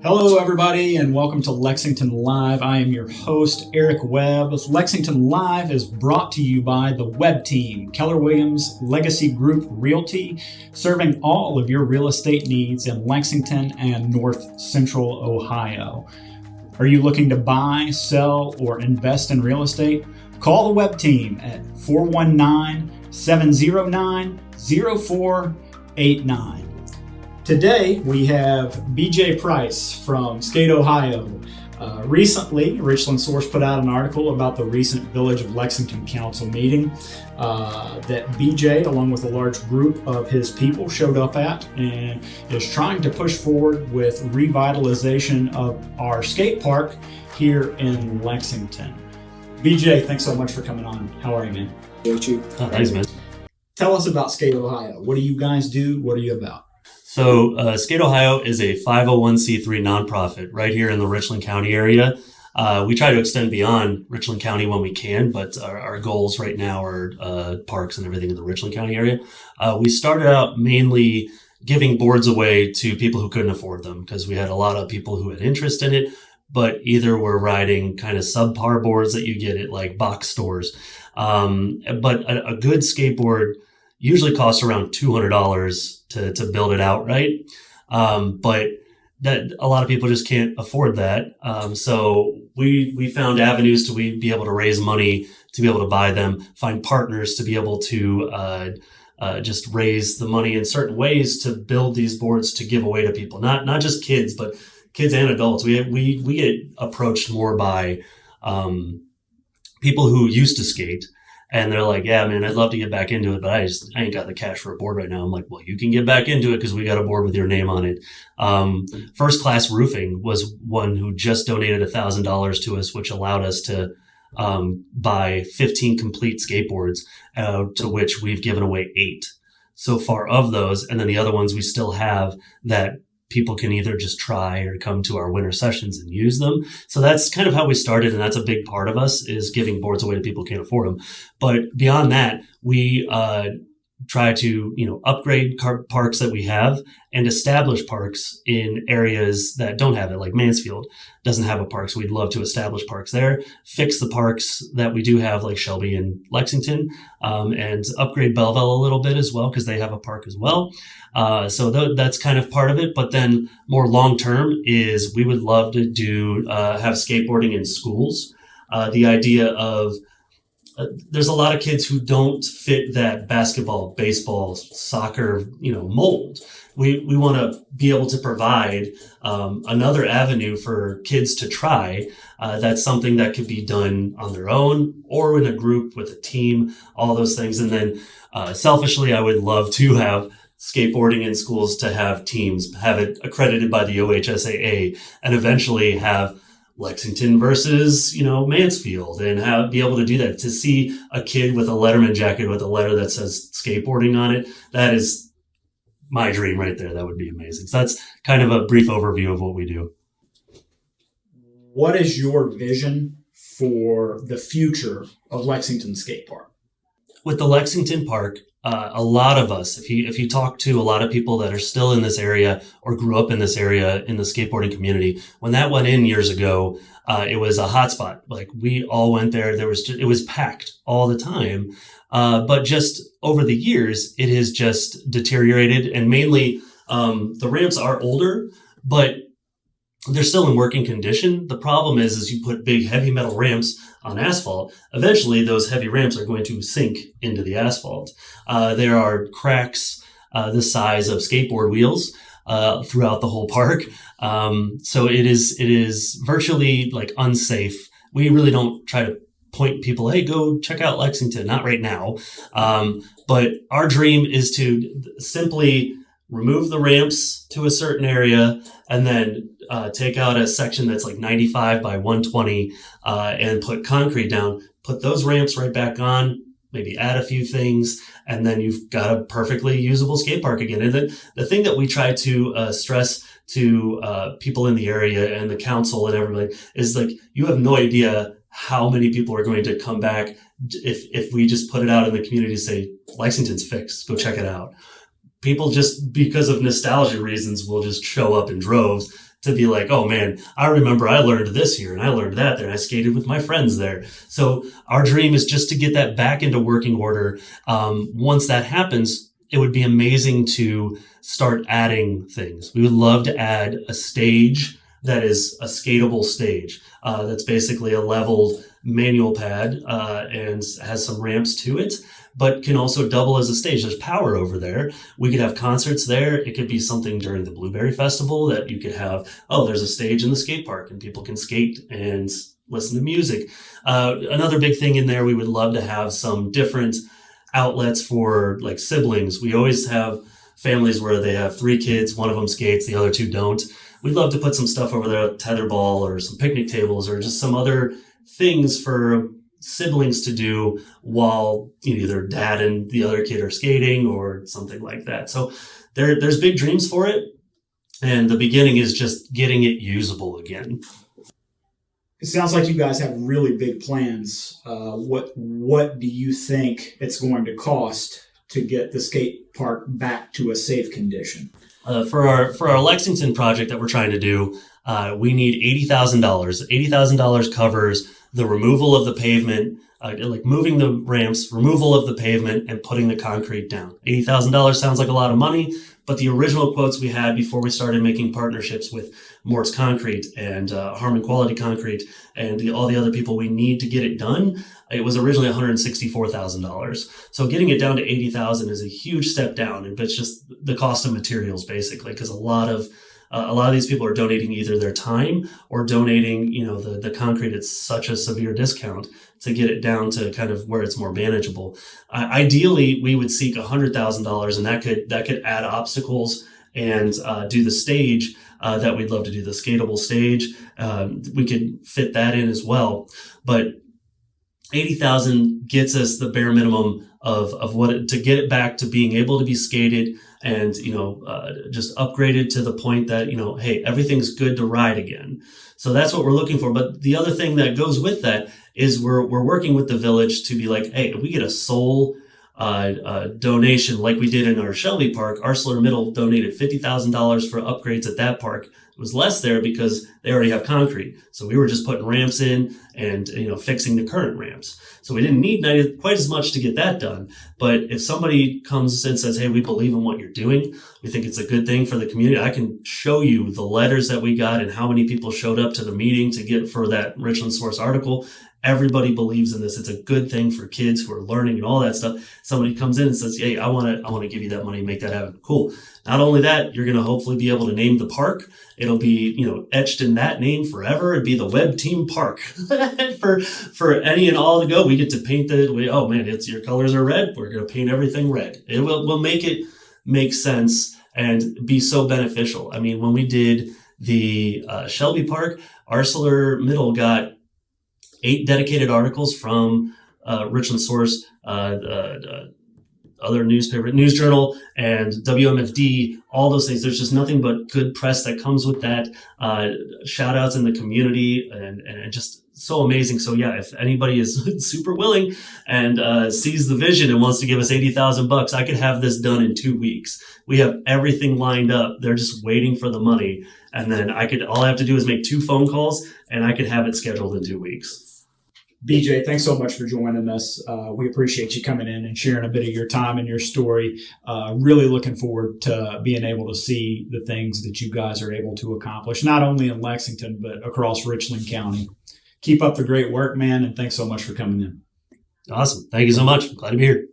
Hello, everybody, and welcome to Lexington Live. I am your host, Eric Webb. Lexington Live is brought to you by the Webb team, Keller Williams Legacy Group Realty, serving all of your real estate needs in Lexington and North Central Ohio. Are you looking to buy, sell, or invest in real estate? Call the Webb team at 419-709-0489. Today, we have BJ Price from Skate, Ohio. Recently, Richland Source put out an article about the recent Village of Lexington Council meeting that BJ, along with a large group of his people, showed up at and is trying to push forward with revitalization of our skate park here in Lexington. BJ, thanks so much for coming on. How are you, man? Thanks, man. Tell us about Skate, Ohio. What do you guys do? What are you about? So Skate Ohio is a 501c3 nonprofit right here in the Richland County area. We try to extend beyond Richland County when we can, but our goals right now are parks and everything in the Richland County area. We started out mainly giving boards away to people who couldn't afford them because we had a lot of people who had interest in it, but either were riding kind of subpar boards that you get at like box stores. But a good skateboard usually costs around $200 to build it outright. But that a lot of people just can't afford that. So we found avenues to be able to raise money to be able to buy them, find partners to be able to just raise the money in certain ways to build these boards to give away to people, not just kids, but kids and adults. We get approached more by people who used to skate. And they're like, yeah, man, I'd love to get back into it, but I ain't got the cash for a board right now. I'm like, well, you can get back into it because we got a board with your name on it. First Class Roofing was one who just donated $1,000 to us, which allowed us to buy 15 complete skateboards, to which we've given away 8 so far of those. And then the other ones we still have that people can either just try or come to our winter sessions and use them. So that's kind of how we started. And that's a big part of us is giving boards away to people who can't afford them. But beyond that, we try to, upgrade parks that we have and establish parks in areas that don't have it, like Mansfield doesn't have a park. So we'd love to establish parks there, fix the parks that we do have, like Shelby and Lexington, and upgrade Belleville a little bit as well, because they have a park as well. So that's kind of part of it. But then more long-term is we would love to have skateboarding in schools. The idea of there's a lot of kids who don't fit that basketball, baseball, soccer, mold. We want to be able to provide another avenue for kids to try. That's something that could be done on their own or in a group with a team, all those things. And then selfishly, I would love to have skateboarding in schools to have teams, have it accredited by the OHSAA, and eventually have Lexington versus, Mansfield, and be able to do that. To see a kid with a Letterman jacket with a letter that says skateboarding on it, that is my dream right there. That would be amazing. So that's kind of a brief overview of what we do. What is your vision for the future of Lexington Skate Park? With the Lexington Park, a lot of us, if you talk to a lot of people that are still in this area or grew up in this area in the skateboarding community, when that went in years ago, it was a hotspot. Like we all went there. It was packed all the time. But just over the years, it has just deteriorated, and mainly the ramps are older, but they're still in working condition. The problem is you put big heavy metal ramps on asphalt. Eventually, those heavy ramps are going to sink into the asphalt. There are cracks the size of skateboard wheels throughout the whole park. So it is virtually like unsafe. We really don't try to point people, hey, go check out Lexington. Not right now. But our dream is to simply remove the ramps to a certain area and then take out a section that's like 95 by 120 and put concrete down, put those ramps right back on, maybe add a few things, and then you've got a perfectly usable skate park again. And then the thing that we try to stress to people in the area and the council and everybody is like, you have no idea how many people are going to come back if we just put it out in the community to say, Lexington's fixed, go check it out. People just because of nostalgia reasons will just show up in droves to be like, oh man, I remember I learned this here and I learned that there. I skated with my friends there. So our dream is just to get that back into working order. Once that happens, it would be amazing to start adding things. We would love to add a stage that is a skatable stage. That's basically a leveled manual pad and has some ramps to it, but can also double as a stage. There's power over there. We could have concerts there. It could be something during the Blueberry Festival that you could have, oh, there's a stage in the skate park and people can skate and listen to music. Another big thing in there, we would love to have some different outlets for like siblings. We always have families where they have 3 kids, one of them skates, the other 2 don't. We'd love to put some stuff over there, tetherball or some picnic tables or just some other things for siblings to do while either dad and the other kid are skating or something like that. So there's big dreams for it. And the beginning is just getting it usable again. It sounds like you guys have really big plans. What do you think it's going to cost to get the skate park back to a safe condition? For our Lexington project that we're trying to do, we need $80,000. $80,000 covers the removal of the pavement, like moving the ramps, removal of the pavement, and putting the concrete down. $80,000 sounds like a lot of money, but the original quotes we had before we started making partnerships with Mort's Concrete and Harmon Quality Concrete and all the other people we need to get it done, it was originally $164,000. So getting it down to $80,000 is a huge step down, but it's just the cost of materials basically, because a lot of these people are donating either their time or donating, the concrete at such a severe discount to get it down to kind of where it's more manageable. Ideally, we would seek $100,000, and that could add obstacles and do the stage that we'd love to do, the skatable stage. We could fit that in as well, but $80,000 gets us the bare minimum of what to get it back to being able to be skated and, just upgraded to the point that, hey, everything's good to ride again. So that's what we're looking for. But the other thing that goes with that is we're working with the village to be like, hey, if we get a sole donation like we did in our Shelby Park, ArcelorMittal donated $50,000 for upgrades at that park. It was less there because they already have concrete. So we were just putting ramps in and, fixing the current ramps. So we didn't need quite as much to get that done. But if somebody comes and says, hey, we believe in what you're doing, we think it's a good thing for the community, I can show you the letters that we got and how many people showed up to the meeting to get for that Richland Source article. Everybody believes in this. It's a good thing for kids who are learning and all that stuff. Somebody comes in and says, hey, I want to give you that money, make that happen. Cool. Not only that, you're going to hopefully be able to name the park. It'll be, etched in that name forever. It'd be the Webb Team Park for any and all to go. We get to paint your colors are red. We're going to paint everything red. We'll make it make sense and be so beneficial. I mean, when we did the Shelby Park, ArcelorMittal got 8 dedicated articles from Richland Source, other newspaper, News Journal, and WMFD, all those things. There's just nothing but good press that comes with that. Shout outs in the community and just so amazing. So yeah, if anybody is super willing and sees the vision and wants to give us $80,000, I could have this done in 2 weeks. We have everything lined up. They're just waiting for the money. And then all I have to do is make 2 phone calls and I could have it scheduled in 2 weeks. BJ, thanks so much for joining us. We appreciate you coming in and sharing a bit of your time and your story. Really looking forward to being able to see the things that you guys are able to accomplish, not only in Lexington, but across Richland County. Keep up the great work, man, and thanks so much for coming in. Awesome. Thank you so much. Glad to be here.